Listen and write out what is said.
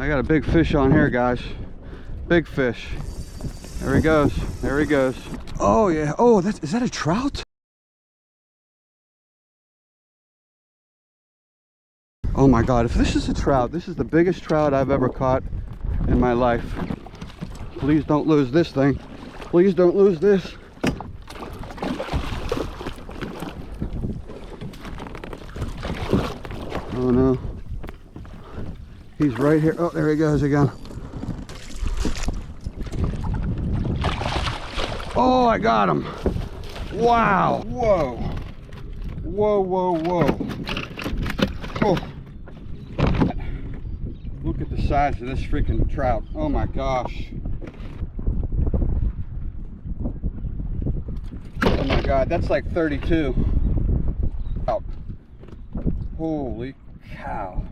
I got a big fish on here, guys. Big fish. There he goes. There he goes. Oh yeah. Oh, is that a trout? Oh my God, if this is a trout, this is the biggest trout I've ever caught in my life. Please don't lose this thing. Please don't lose this. Oh no. He's right here. Oh, there he goes again. Oh, I got him. Wow. Whoa. Whoa, whoa, whoa. Oh. Look at the size of this freaking trout. Oh my gosh. Oh my God, that's like 32. Holy cow.